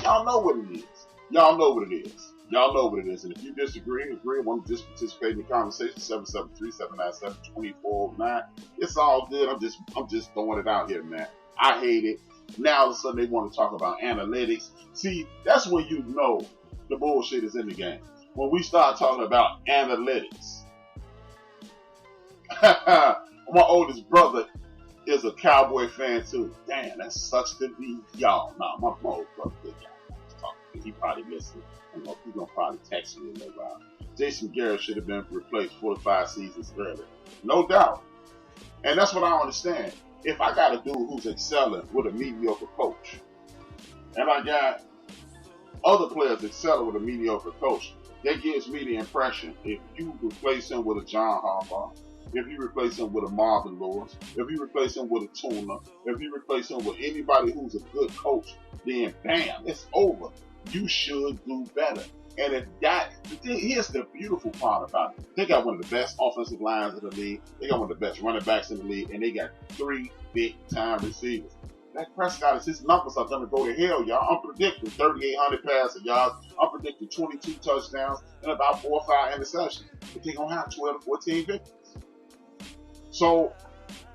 Y'all know what it is. Y'all know what it is. Y'all know what it is. And if you disagree, want to just participate in the conversation, 773-797-2409. It's all good. I'm just throwing it out here, man. I hate it. Now all of a sudden they want to talk about analytics. See, that's when you know the bullshit is in the game. When we start talking about analytics. My oldest brother is a Cowboy fan too. Damn, that sucks to be y'all. Nah, my old brother, good guy. He probably listening. He's gonna probably text me in a while. Jason Garrett should have been replaced 4 to 5 seasons earlier. No doubt. And that's what I understand. If I got a dude who's excelling with a mediocre coach, and I got other players excelling with a mediocre coach, that gives me the impression if you replace him with a John Harbaugh, if you replace him with a Marvin Lewis, if you replace him with a Tuna, if you replace him with anybody who's a good coach, then bam, it's over. You should do better. And if that, here's the beautiful part about it. They got one of the best offensive lines in the league. They got one of the best running backs in the league. And they got 3 big-time receivers. Dak Prescott, his numbers are going to go to hell, y'all. I'm predicting 3,800 passing yards. I'm predicting 22 touchdowns and about 4 or 5 interceptions. But they're going to have 12 to 14 victories. So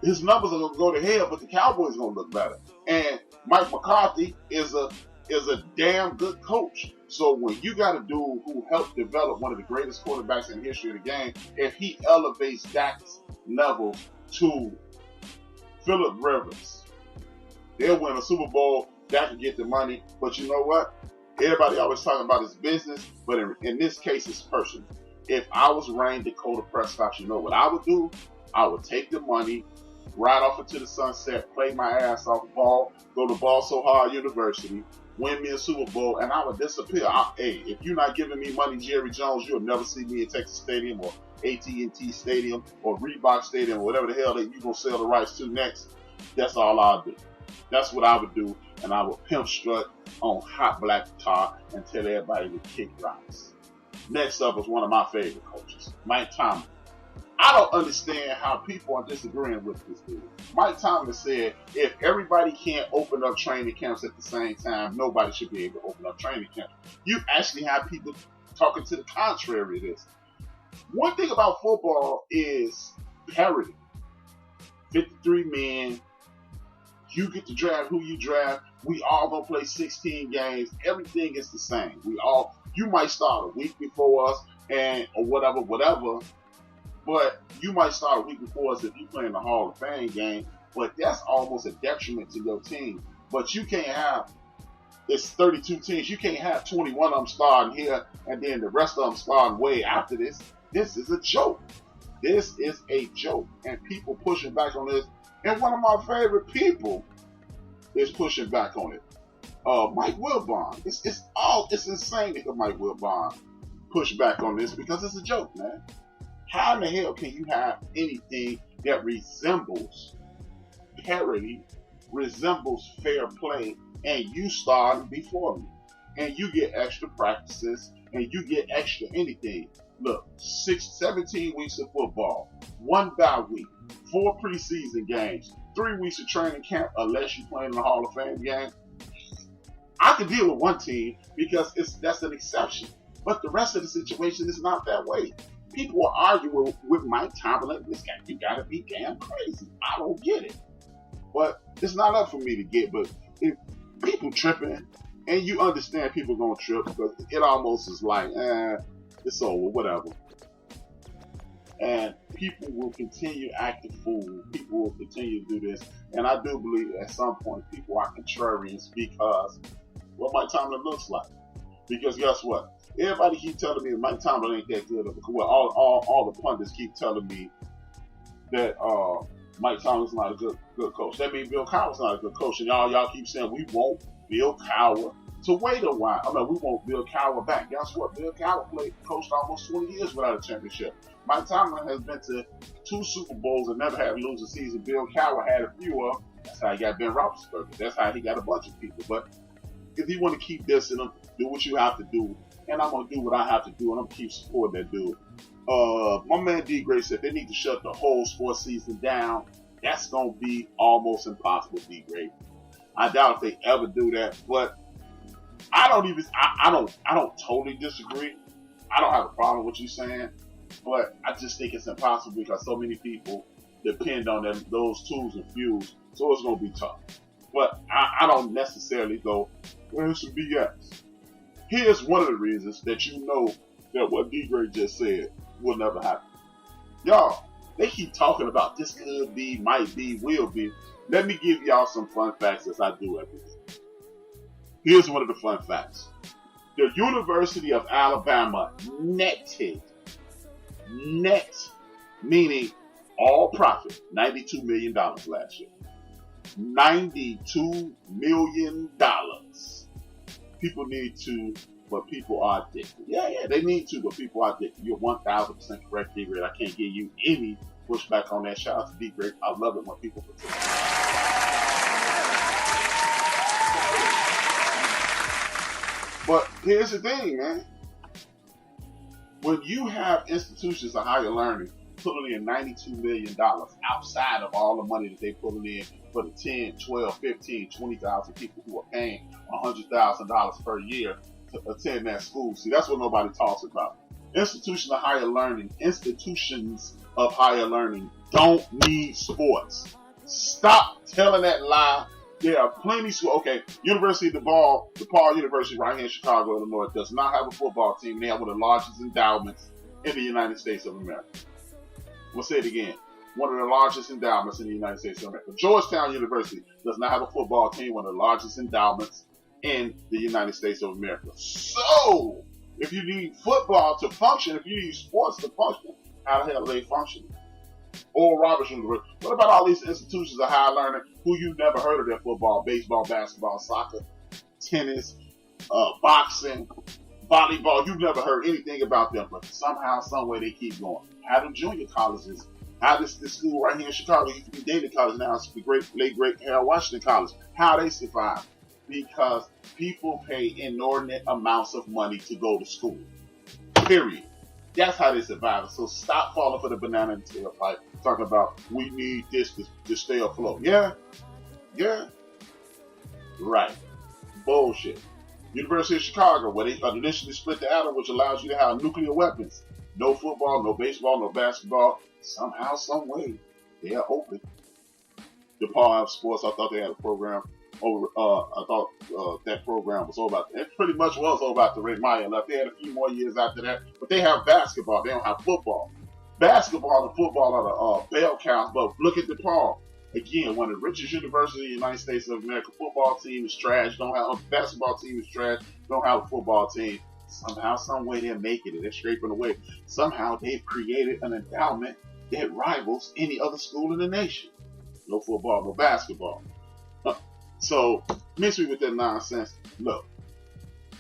his numbers are going to go to hell, but the Cowboys are going to look better. And Mike McCarthy is a damn good coach. So when you got a dude who helped develop one of the greatest quarterbacks in the history of the game, if he elevates Dak's level to Phillip Rivers, they'll win a Super Bowl. Dak can get the money. But you know what? Everybody always talking about his business, but in this case, it's personal. If I was Rain Dakota Prescott, you know what I would do? I would take the money, ride off into the sunset, play my ass off ball, go to Ball So Hard University, win me a Super Bowl, and I would disappear. Hey, if you're not giving me money, Jerry Jones, you'll never see me in Texas Stadium or AT&T Stadium or Reebok Stadium or whatever the hell that you're going to sell the rights to next. That's all I'll do. That's what I would do, and I would pimp strut on hot black guitar and tell everybody to kick rocks. Next up is one of my favorite coaches, Mike Tomlin. I don't understand how people are disagreeing with this dude. Mike Tomlin said if everybody can't open up training camps at the same time, nobody should be able to open up training camps. You actually have people talking to the contrary of this. One thing about football is parity. 53 men. You get to draft who you draft. We all gonna play 16 games. Everything is the same. You might start a week before us or whatever. But you might start a week before us if you play in the Hall of Fame game. But that's almost a detriment to your team. But you can't have, it's 32 teams. You can't have 21 of them starting here and then the rest of them starting way after this. This is a joke. This is a joke. And people pushing back on this. And one of my favorite people is pushing back on it. Mike Wilbon. It's insane that Mike Wilbon push back on this because it's a joke, man. How in the hell can you have anything that resembles parity, resembles fair play, and you start before me? And you get extra practices, and you get extra anything. Look, 17 weeks of football, 1 bye week, 4 preseason games, 3 weeks of training camp, unless you play in the Hall of Fame game. I can deal with one team because that's an exception. But the rest of the situation is not that way. People are arguing with Mike Tomlin. This guy, you gotta be damn crazy. I don't get it. But it's not up for me to get. But if people tripping, and you understand people gonna trip because it almost is like, it's over, whatever. And people will continue acting fool. People will continue to do this. And I do believe at some point people are contrarians because what Mike Tomlin looks like. Because guess what? Everybody keep telling me Mike Tomlin ain't that good. Well, all the pundits keep telling me that Mike Tomlin's not a good coach. That means Bill Cowher's not a good coach. And y'all keep saying we want Bill Cowher to wait a while. We want Bill Cowher back. Guess what? Bill Cowher coached almost 20 years without a championship. Mike Tomlin has been to 2 Super Bowls and never had to lose a season. Bill Cowher had a few of them. That's how he got Ben Roethlisberger. That's how he got a bunch of people. But if you want to keep this in him, do what you have to do. And I'm going to do what I have to do, and I'm going to keep supporting that dude. My man D. Gray said they need to shut the whole sports season down. That's going to be almost impossible, D. Gray. I doubt if they ever do that, but I don't totally disagree. I don't have a problem with you saying, but I just think it's impossible because so many people depend on those tools and fuels, so it's going to be tough. But I don't necessarily go, well, it's some BS. Here's one of the reasons that you know that what D-Gray just said will never happen. Y'all, they keep talking about this could be, might be, will be. Let me give y'all some fun facts as I do every day. Here's one of the fun facts. The University of Alabama net, meaning all profit, $92 million last year. $92 million. People need to, but people are addicted. Yeah, they need to, but people are addicted. You're 1,000% correct, D-Gray. I can't give you any pushback on that. Shout out to D-Gray. I love it when people participate. But here's the thing, man. When you have institutions of higher learning putting in $92 million outside of all the money that they putting in for the 10, 12, 15, 20,000 people who are paying $100,000 per year to attend that school. See, that's what nobody talks about. Institutions of higher learning don't need sports. Stop telling that lie. There are plenty of schools. Okay, University of DePaul University right here in Chicago, Illinois, does not have a football team. They have one of the largest endowments in the United States of America. We'll say it again. One of the largest endowments in the United States of America. Georgetown University does not have a football team. One of the largest endowments in the United States of America. So, if you need football to function, if you need sports to function, how the hell are they functioning? Oral Roberts University. What about all these institutions of higher learning who you never heard of their football, baseball, basketball, soccer, tennis, boxing, volleyball? You've never heard anything about them, but somehow, some way they keep going. How do junior colleges? How does this school right here in Chicago used to be David College, now it's the late great Harold Washington College? How they survive? Because people pay inordinate amounts of money to go to school. Period. That's how they survive. So stop falling for the banana in the tailpipe. Talking about we need this to stay afloat. Yeah. Right. Bullshit. University of Chicago, where they initially split the atom, which allows you to have nuclear weapons. No football, no baseball, no basketball. Somehow, some way, they are open. DePaul have sports. I thought they had a program over. I thought that program was over. It pretty much was over after Ray Meyer left. They had a few more years after that, but they have basketball. They don't have football. Basketball and football are the bell cows. But look at DePaul. Again, one of the richest universities in the United States of America. Football team is trash. Don't have a basketball team is trash. Don't have a football team. Somehow, some way, they're making it. They're scraping away. Somehow, they've created an endowment that rivals any other school in the nation. No football, no basketball. So, mix me with that nonsense. Look,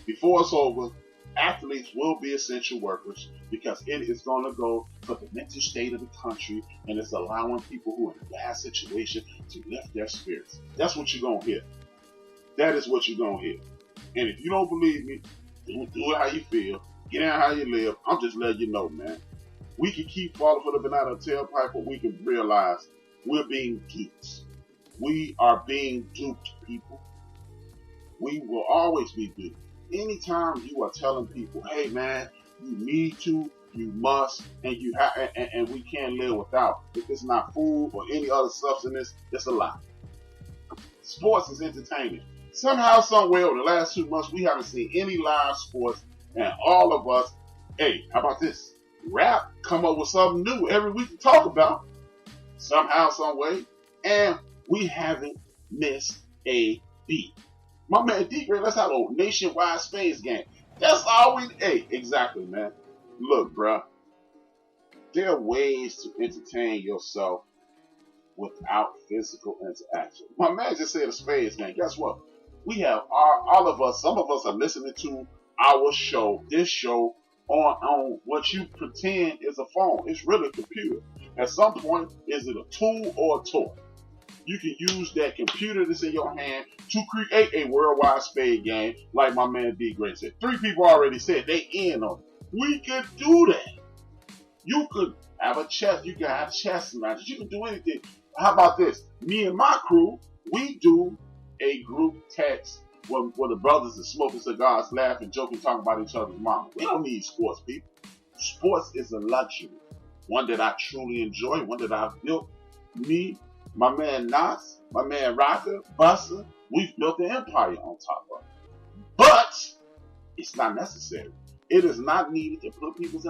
before it's over, athletes will be essential workers because it is going to go for the mental state of the country, and it's allowing people who are in a bad situation to lift their spirits. That's what you're going to hear. That is what you're going to hear. And if you don't believe me, do it how you feel. Get out how you live. I'm just letting you know, man. We can keep falling for the banana tailpipe, but we can realize we're being duped. We are being duped, people. We will always be duped. Anytime you are telling people, hey, man, you need to, you must, and you have, and we can't live without. If it's not food or any other substance, it's a lie. Sports is entertainment. Somehow, somewhere, over the last 2 months, we haven't seen any live sports, and all of us, hey, how about this? Rap come up with something new every week to talk about. Somehow, some way, and we haven't missed a beat. My man D-Gray, let's have a nationwide space game. That's all we, hey, exactly, man. Look, bruh, there are ways to entertain yourself without physical interaction. My man just said a space game. Guess what? We have all of us, some of us are listening to our show, this show, on what you pretend is a phone. It's really a computer. At some point, is it a tool or a toy? You can use that computer that's in your hand to create a worldwide spade game, like my man D-Gray said. 3 people already said they in on it. We could do that. You could have a chess. You can have chess matches. You can do anything. How about this? Me and my crew, we do a group text when the brothers are smoking cigars, laughing, joking, talking about each other's mama. We don't need sports, people. Sports is a luxury, one that I truly enjoy, one that I've built. Me, my man Nas, my man Rocker, Buster, we've built an empire on top of it. But it's not necessary. It is not needed to put people's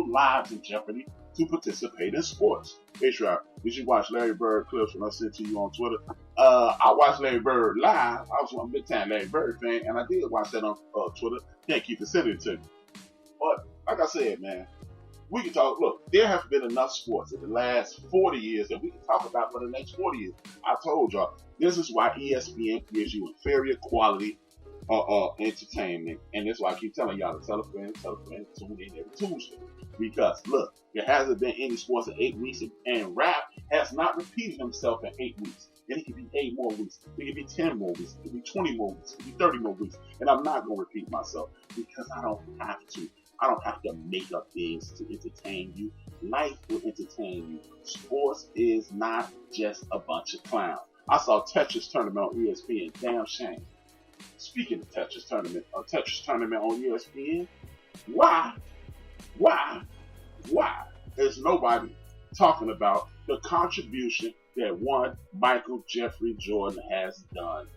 lives in jeopardy to participate in sports. HRap, did you watch Larry Bird clips when I sent to you on Twitter? I watched Larry Bird live. I was a big time Larry Bird fan, and I did watch that on Twitter. Can't keep sending it to me. But like I said, man, we can talk. Look, there have been enough sports in the last 40 years that we can talk about for the next 40 years. I told y'all, this is why ESPN gives you inferior quality entertainment, and that's why I keep telling y'all to tell a friend, tune in every Tuesday. Because look, there hasn't been any sports in 8 weeks, and rap has not repeated himself in 8 weeks. And it could be 8 more weeks, it could be 10 more weeks, it could be 20 more weeks, it could be 30 more weeks, and I'm not going to repeat myself because I don't have to. I don't have to make up things to entertain you. Life will entertain you. Sports is not just a bunch of clowns. I saw Tetris tournament on ESPN. Damn shame. Speaking of Tetris tournament on ESPN, why is nobody talking about the contribution that one Michael Jeffrey Jordan has done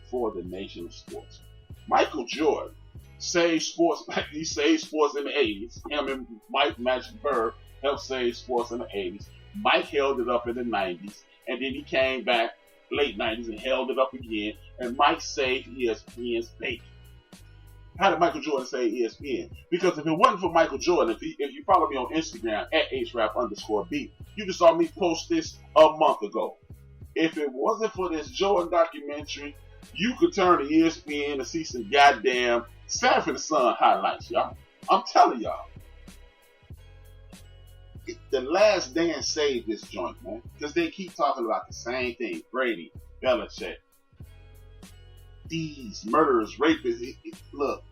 for the nation of sports? Michael Jordan saved sports. He saved sports in the 80s. Him and Mike Magic Bird helped save sports in the 80s. Mike held it up in the 90s, and then he came back late 90s and held it up again, and Mike saved ESPN's baby. How did Michael Jordan save ESPN? Because if it wasn't for Michael Jordan, if you follow me on Instagram at HRap_B, you just saw me post this a month ago. If it wasn't for this Jordan documentary, you could turn to ESPN and see some goddamn Sanford and Son highlights, y'all. I'm telling y'all. The Last Dance saved this joint, man. Because they keep talking about the same thing. Brady, Belichick, these murderers, rapists. Look,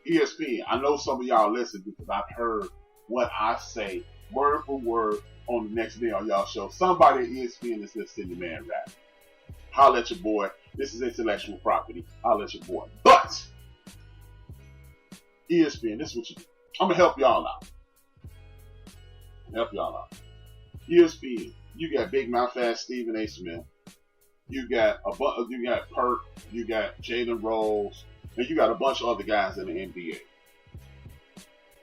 ESPN, I know some of y'all listen because I've heard what I say word for word on the next day on y'all show. Somebody at ESPN is listening to man rap. Holla at your boy. This is intellectual property. Holla at your boy. But ESPN, this is what you do. I'm gonna help y'all out. ESPN, you got Big Mouth Ass Stephen A. Smith. You got Perk. You got Jalen Rose, and you got a bunch of other guys in the NBA.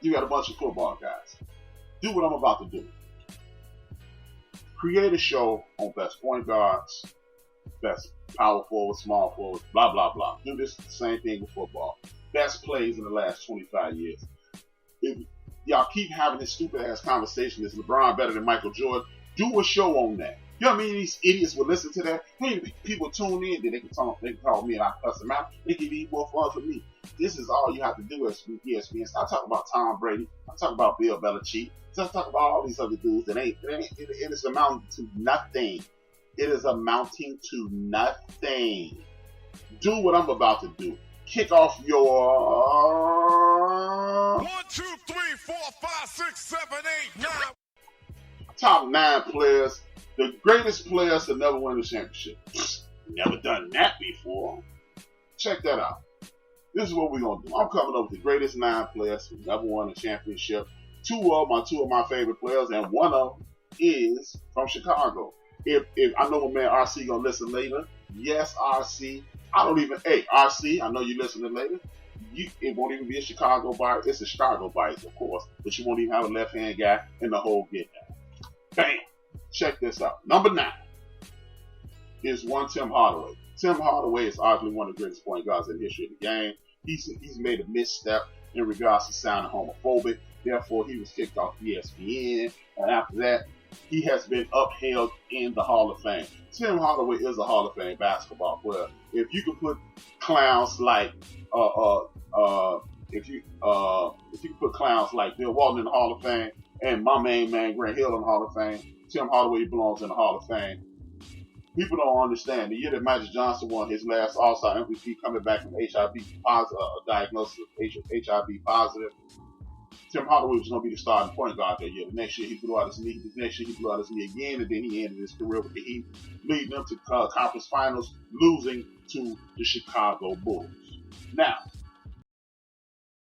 You got a bunch of football guys. Do what I'm about to do. Create a show on best point guards, best power forwards, small forwards, blah blah blah. Do this same thing with football. Best plays in the last 25 years. If y'all keep having this stupid ass conversation, is LeBron better than Michael Jordan? Do a show on that. You know what I mean? These idiots will listen to that. Hey, people tune in, then they can call me and I cuss them out. They can be more fun for me. This is all you have to do as ESPN. Stop talking about Tom Brady. I'm talking about Bill Belichick. Stop talking about all these other dudes. It is amounting to nothing. It is amounting to nothing. Do what I'm about to do. Kick off your 1, 2, 3, 4, 5, 6, 7, 8, 9. Top 9 players, the greatest players to never win a championship. Never done that before. Check that out. This is what we're gonna do. I'm coming up with the greatest 9 players who never won a championship. Two of my favorite players, and one of them is from Chicago. If I know my man RC gonna listen later. Yes, RC. RC, I know you listening later. It won't even be a Chicago bias. It's a Chicago bias, of course, but you won't even have a left-hand guy in the whole get down. Bam! Check this out. Number 9 is one Tim Hardaway. Tim Hardaway is arguably one of the greatest point guards in the history of the game. He's made a misstep in regards to sounding homophobic. Therefore, he was kicked off ESPN, and after that, he has been upheld in the Hall of Fame. Tim Hardaway is a Hall of Fame basketball player. If you could put clowns like if you could put clowns like Bill Walton in the Hall of Fame and my main man Grant Hill in the Hall of Fame, Tim Hardaway belongs in the Hall of Fame. People don't understand. The year that Magic Johnson won his last All-Star MVP, coming back from HIV positive, diagnosis of HIV positive, Tim Hardaway was going to be the starting point guard that year. The next year he blew out his knee. The next year he blew out his knee again, and then he ended his career with the Heat, leading them to conference finals, losing to the Chicago Bulls. Now,